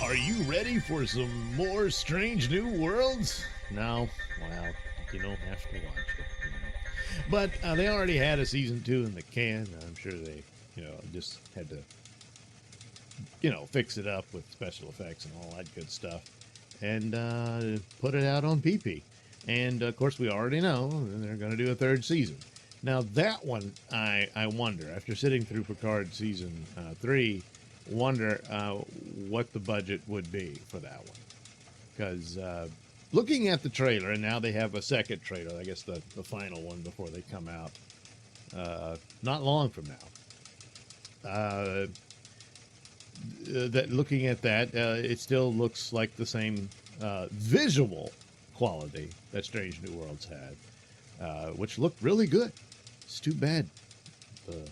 Are you ready for some more Strange New Worlds? No? Well, you don't have to watch it. But they already had a season 2 in the can. I'm sure they, just had to, fix it up with special effects and all that good stuff and put it out on PP. And, of course, we already know they're going to do a third season. Now, that one, I wonder, after sitting through Picard season 3, wonder what the budget would be for that one. Because looking at the trailer, and now they have a second trailer, I guess the final one before they come out, not long from now. That looking at that, it still looks like the same visual quality that Strange New Worlds had, which looked really good. It's too bad the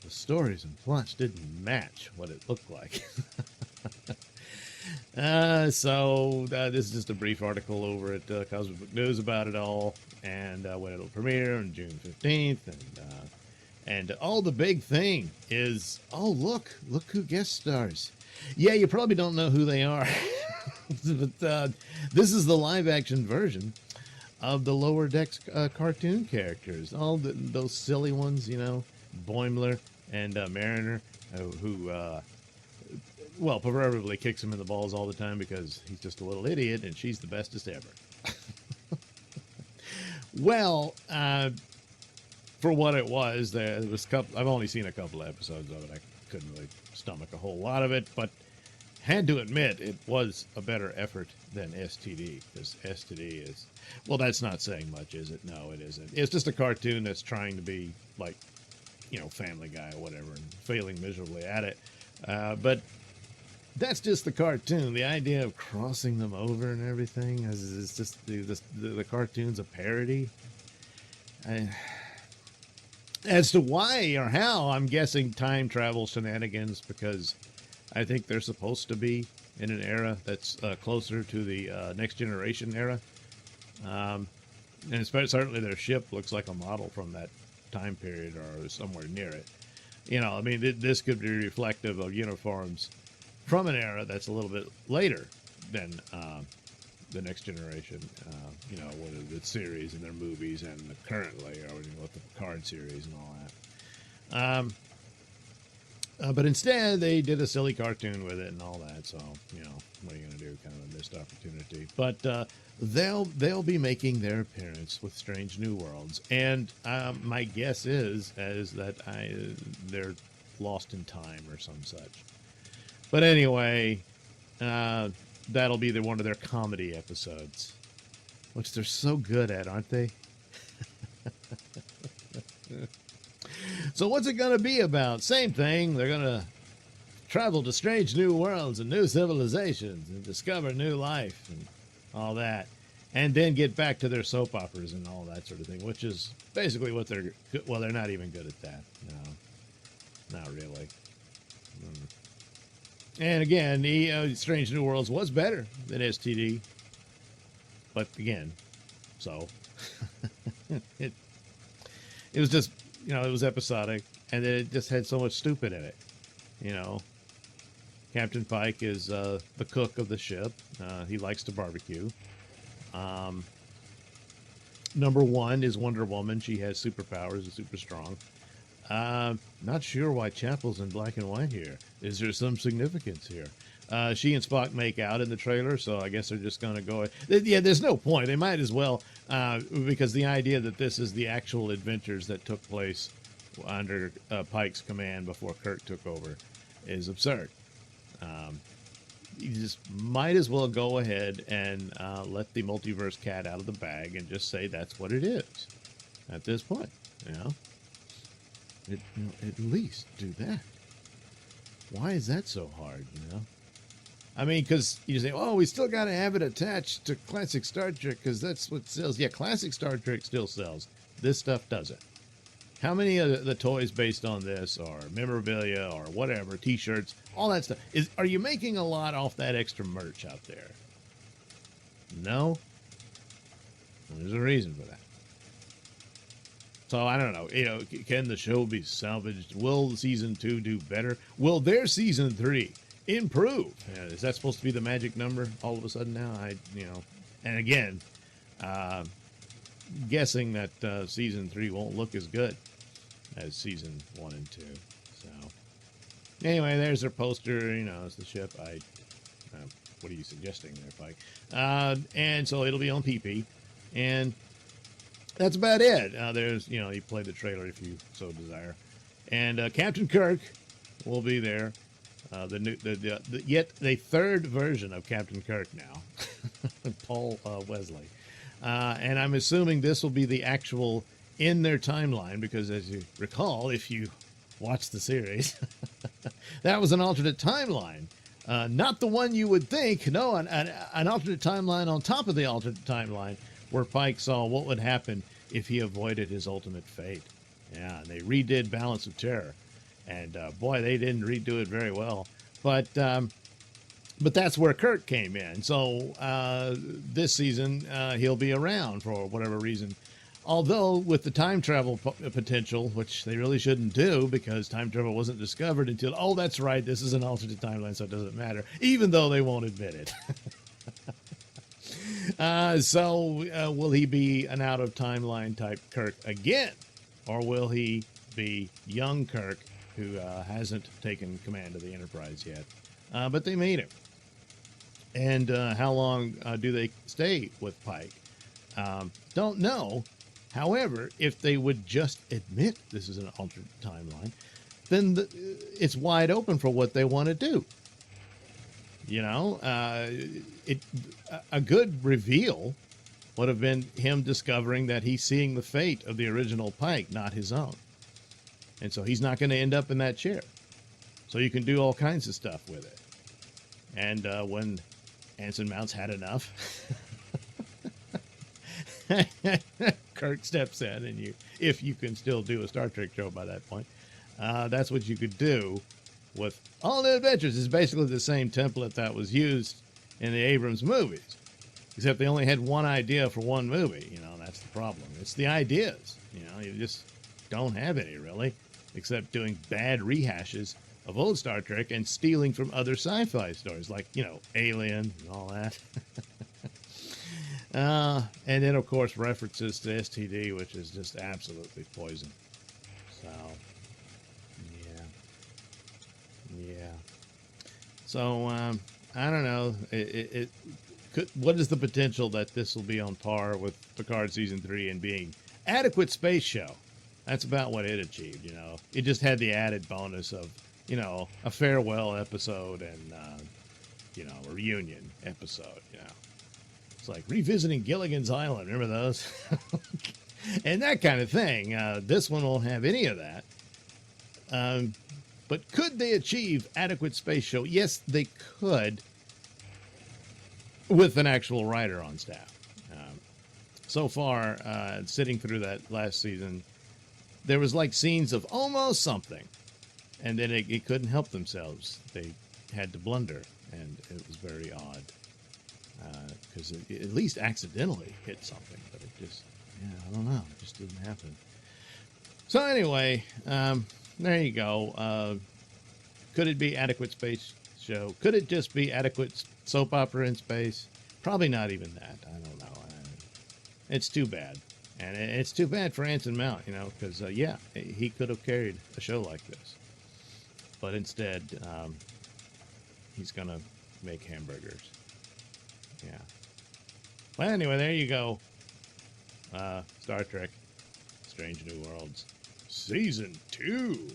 stories and plots didn't match what it looked like. So this is just a brief article over at Cosmic Book News about it all, and when it'll premiere on June 15th, and the big thing is, look who guest stars. Yeah, you probably don't know who they are, but this is the live action version of the Lower Decks cartoon characters, all those silly ones, Boimler and Mariner, who proverbially kicks him in the balls all the time because he's just a little idiot and she's the bestest ever. For what it was, there was I've only seen a couple of episodes of it. I couldn't really stomach a whole lot of it, but had to admit it was a better effort than STD, because STD is, that's not saying much, is it? No, it isn't. It's just a cartoon that's trying to be like, Family Guy or whatever, and failing miserably at it. But that's just the cartoon. The idea of crossing them over and everything is just the cartoon's a parody. As to why or how, I'm guessing time travel shenanigans, because I think they're supposed to be in an era that's closer to the Next Generation era. And certainly their ship looks like a model from that time period or somewhere near it. This could be reflective of uniforms from an era that's a little bit later than the Next Generation, with the series and their movies and currently, or with the Picard series and all that. But instead, they did a silly cartoon with it and all that. So, what are you going to do? Kind of a missed opportunity. But they'll be making their appearance with Strange New Worlds, and my guess is that they're lost in time or some such. But anyway, that'll be one of their comedy episodes, which they're so good at, aren't they? So what's it going to be about? Same thing. They're going to travel to strange new worlds and new civilizations and discover new life and all that. And then get back to their soap operas and all that sort of thing, which is basically what they're not even good at that. No, not really. And again, Strange New Worlds was better than STD. But again, so it was just, it was episodic, and then it just had so much stupid in it. Captain Pike is the cook of the ship. He likes to barbecue. Number one is Wonder Woman. She has superpowers and super strong. Not sure why Chapel's in black and white here. Is there some significance here? She and Spock make out in the trailer, so I guess they're just going to go. Yeah, there's no point. They might as well, because the idea that this is the actual adventures that took place under Pike's command before Kirk took over is absurd. You just might as well go ahead and let the multiverse cat out of the bag and just say that's what it is at this point. At least do that. Why is that so hard? Because you say, we still got to have it attached to classic Star Trek because that's what sells. Yeah, classic Star Trek still sells. This stuff doesn't. How many of the toys based on this, or memorabilia, or whatever, T-shirts, all that stuff, are you making a lot off that extra merch out there? No? Well, there's a reason for that. So I don't know. Can the show be salvaged? Will season 2 do better? Will their season 3 improve. Is that supposed to be the magic number all of a sudden now? And again, uh, guessing that season 3 won't look as good as season 1 and 2. So anyway, there's their poster. It's the ship. What are you suggesting there, Pike? And so it'll be on PP, and that's about it. There's, you play the trailer if you so desire, and Captain Kirk will be there. Yet the third version of Captain Kirk now, Paul Wesley, and I'm assuming this will be the actual in their timeline, because as you recall, if you watch the series, that was an alternate timeline. Not the one you would think. No, an alternate timeline on top of the alternate timeline, where Pike saw what would happen if he avoided his ultimate fate. Yeah, and they redid Balance of Terror. And boy, they didn't redo it very well. But that's where Kirk came in. So this season, he'll be around for whatever reason. Although with the time travel potential, which they really shouldn't do, because time travel wasn't discovered until, oh, that's right, this is an alternate timeline, so it doesn't matter, even though they won't admit it. So will he be an out-of-timeline type Kirk again? Or will he be young Kirk, who hasn't taken command of the Enterprise yet? But they made him. And how long do they stay with Pike? Don't know. However, if they would just admit this is an alternate timeline, then it's wide open for what they want to do. A good reveal would have been him discovering that he's seeing the fate of the original Pike, not his own. And so he's not going to end up in that chair. So you can do all kinds of stuff with it. And when Anson Mounts had enough, Kirk steps in, and if you can still do a Star Trek show by that point, that's what you could do with All New Adventures. It's basically the same template that was used in the Abrams movies, except they only had one idea for one movie. That's the problem. It's the ideas. You just don't have any, really, except doing bad rehashes of old Star Trek and stealing from other sci-fi stories, like, Alien and all that. And then, of course, references to STD, which is just absolutely poison. So, yeah. So, I don't know. What is the potential that this will be on par with Picard Season 3 and being adequate space show? That's about what it achieved, It just had the added bonus of, a farewell episode and, a reunion episode, It's like revisiting Gilligan's Island. Remember those? And that kind of thing. This one won't have any of that. But could they achieve adequate space show? Yes, they could, with an actual writer on staff. So far, sitting through that last season, there was like scenes of almost something, and then it couldn't help themselves. They had to blunder, and it was very odd. Because it at least accidentally hit something, but it just, I don't know, it just didn't happen. So anyway, there you go. Could it be adequate space show? Could it just be adequate soap opera in space? Probably not even that. I don't know. It's too bad. And it's too bad for Anson Mount, because, he could have carried a show like this. But instead, he's going to make hamburgers. Yeah. Well, anyway, there you go. Star Trek, Strange New Worlds, Season 2.